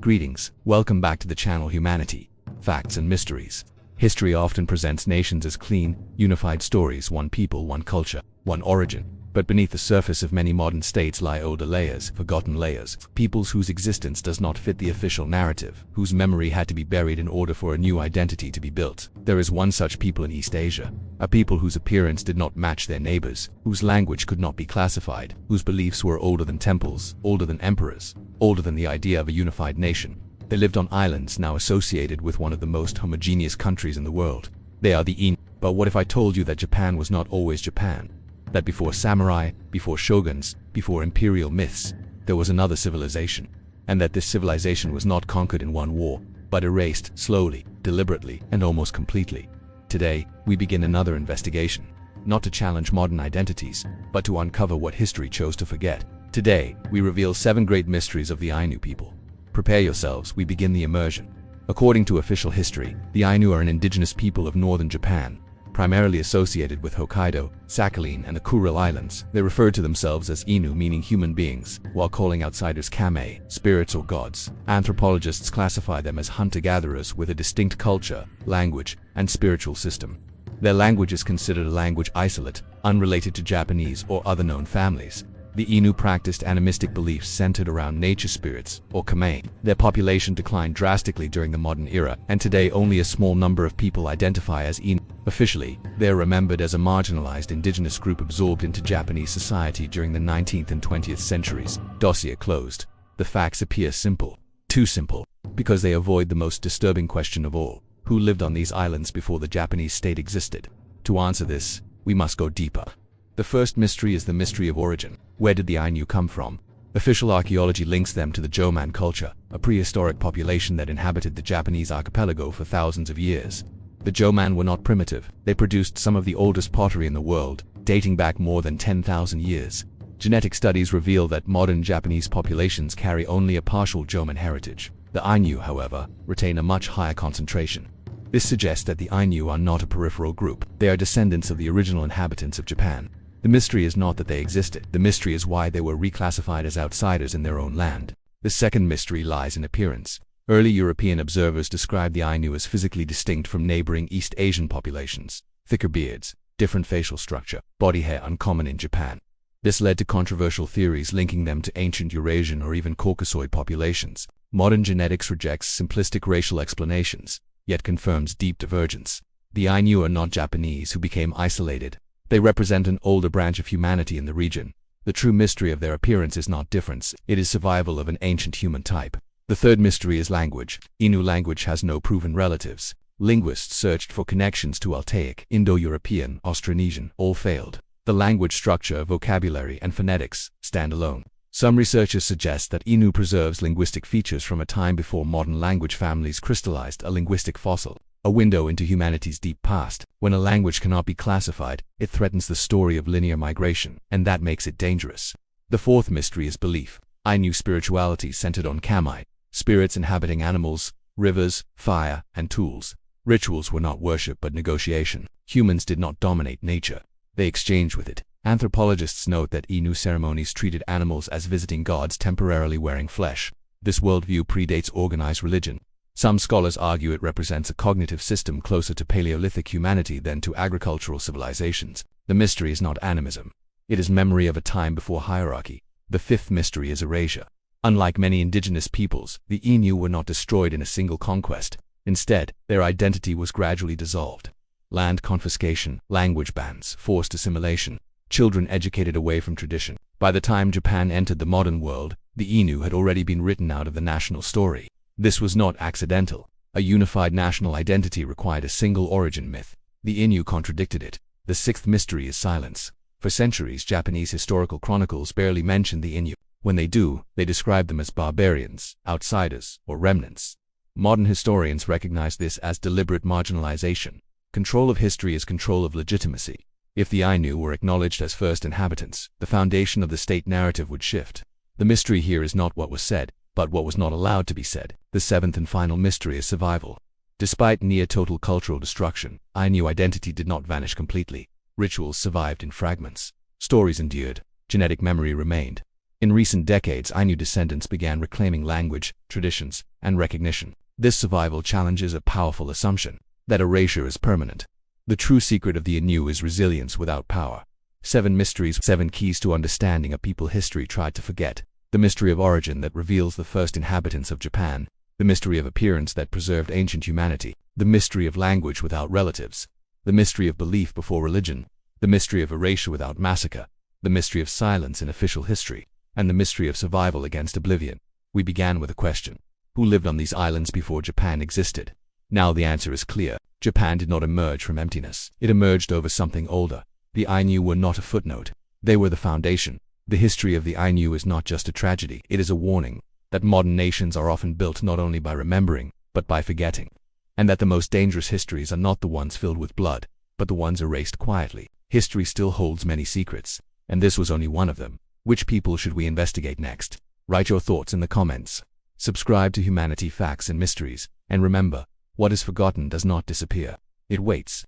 Greetings, welcome back to the channel Humanity, Facts and Mysteries. History often presents nations as clean, unified stories, one people, one culture, one origin. But beneath the surface of many modern states lie older layers, forgotten layers, peoples whose existence does not fit the official narrative, whose memory had to be buried in order for a new identity to be built. There is one such people in East Asia, a people whose appearance did not match their neighbors, whose language could not be classified, whose beliefs were older than temples, older than emperors, older than the idea of a unified nation. They lived on islands now associated with one of the most homogeneous countries in the world. They are the Ainu. But what if I told you that Japan was not always Japan? That before samurai, before shoguns, before imperial myths, there was another civilization, and that this civilization was not conquered in one war, but erased slowly, deliberately, and almost completely. Today, we begin another investigation, not to challenge modern identities, but to uncover what history chose to forget. Today, we reveal 7 great mysteries of the Ainu people. Prepare yourselves, we begin the immersion. According to official history, the Ainu are an indigenous people of northern Japan, primarily associated with Hokkaido, Sakhalin, and the Kuril Islands. They referred to themselves as Ainu, meaning human beings, while calling outsiders kame, spirits or gods. Anthropologists classify them as hunter-gatherers with a distinct culture, language, and spiritual system. Their language is considered a language isolate, unrelated to Japanese or other known families. The Ainu practiced animistic beliefs centered around nature spirits, or kame. Their population declined drastically during the modern era, and today only a small number of people identify as Ainu. Officially, they are remembered as a marginalized indigenous group absorbed into Japanese society during the 19th and 20th centuries. Dossier closed. The facts appear simple. Too simple, because they avoid the most disturbing question of all: who lived on these islands before the Japanese state existed? To answer this, we must go deeper. The first mystery is the mystery of origin. Where did the Ainu come from? Official archaeology links them to the Jomon culture, a prehistoric population that inhabited the Japanese archipelago for thousands of years. The Jomon were not primitive. They produced some of the oldest pottery in the world, dating back more than 10,000 years. Genetic studies reveal that modern Japanese populations carry only a partial Jomon heritage. The Ainu, however, retain a much higher concentration. This suggests that the Ainu are not a peripheral group. They are descendants of the original inhabitants of Japan. The mystery is not that they existed. The mystery is why they were reclassified as outsiders in their own land. The second mystery lies in appearance. Early European observers described the Ainu as physically distinct from neighboring East Asian populations. Thicker beards, different facial structure, body hair uncommon in Japan. This led to controversial theories linking them to ancient Eurasian or even Caucasoid populations. Modern genetics rejects simplistic racial explanations, yet confirms deep divergence. The Ainu are not Japanese who became isolated. They represent an older branch of humanity in the region. The true mystery of their appearance is not difference, it is survival of an ancient human type. The third mystery is language. Ainu language has no proven relatives. Linguists searched for connections to Altaic, Indo-European, Austronesian, all failed. The language structure, vocabulary, and phonetics stand alone. Some researchers suggest that Ainu preserves linguistic features from a time before modern language families crystallized, a linguistic fossil. A window into humanity's deep past. When a language cannot be classified, it threatens the story of linear migration, and that makes it dangerous. The fourth mystery is belief. Ainu spirituality centered on kami, spirits inhabiting animals, rivers, fire, and tools. Rituals were not worship but negotiation. Humans did not dominate nature. They exchanged with it. Anthropologists note that Ainu ceremonies treated animals as visiting gods temporarily wearing flesh. This worldview predates organized religion. Some scholars argue it represents a cognitive system closer to Paleolithic humanity than to agricultural civilizations. The mystery is not animism. It is memory of a time before hierarchy. The fifth mystery is erasure. Unlike many indigenous peoples, the Ainu were not destroyed in a single conquest. Instead, their identity was gradually dissolved. Land confiscation, language bans, forced assimilation, children educated away from tradition. By the time Japan entered the modern world, the Ainu had already been written out of the national story. This was not accidental. A unified national identity required a single origin myth. The Ainu contradicted it. The sixth mystery is silence. For centuries, Japanese historical chronicles barely mention the Ainu. When they do, they describe them as barbarians, outsiders, or remnants. Modern historians recognize this as deliberate marginalization. Control of history is control of legitimacy. If the Ainu were acknowledged as first inhabitants, the foundation of the state narrative would shift. The mystery here is not what was said, but what was not allowed to be said. The seventh and final mystery is survival. Despite near-total cultural destruction, Ainu identity did not vanish completely. Rituals survived in fragments. Stories endured. Genetic memory remained. In recent decades, Ainu descendants began reclaiming language, traditions, and recognition. This survival challenges a powerful assumption that erasure is permanent. The true secret of the Ainu is resilience without power. 7 mysteries, 7 keys to understanding a people history tried to forget. The mystery of origin that reveals the first inhabitants of Japan. The mystery of appearance that preserved ancient humanity. The mystery of language without relatives. The mystery of belief before religion. The mystery of erasure without massacre. The mystery of silence in official history. And the mystery of survival against oblivion. We began with a question. Who lived on these islands before Japan existed? Now the answer is clear. Japan did not emerge from emptiness. It emerged over something older. The Ainu were not a footnote. They were the foundation. The history of the Ainu is not just a tragedy. It is a warning that modern nations are often built not only by remembering, but by forgetting. And that the most dangerous histories are not the ones filled with blood, but the ones erased quietly. History still holds many secrets, and this was only one of them. Which people should we investigate next? Write your thoughts in the comments. Subscribe to Humanity Facts and Mysteries, and remember, what is forgotten does not disappear. It waits.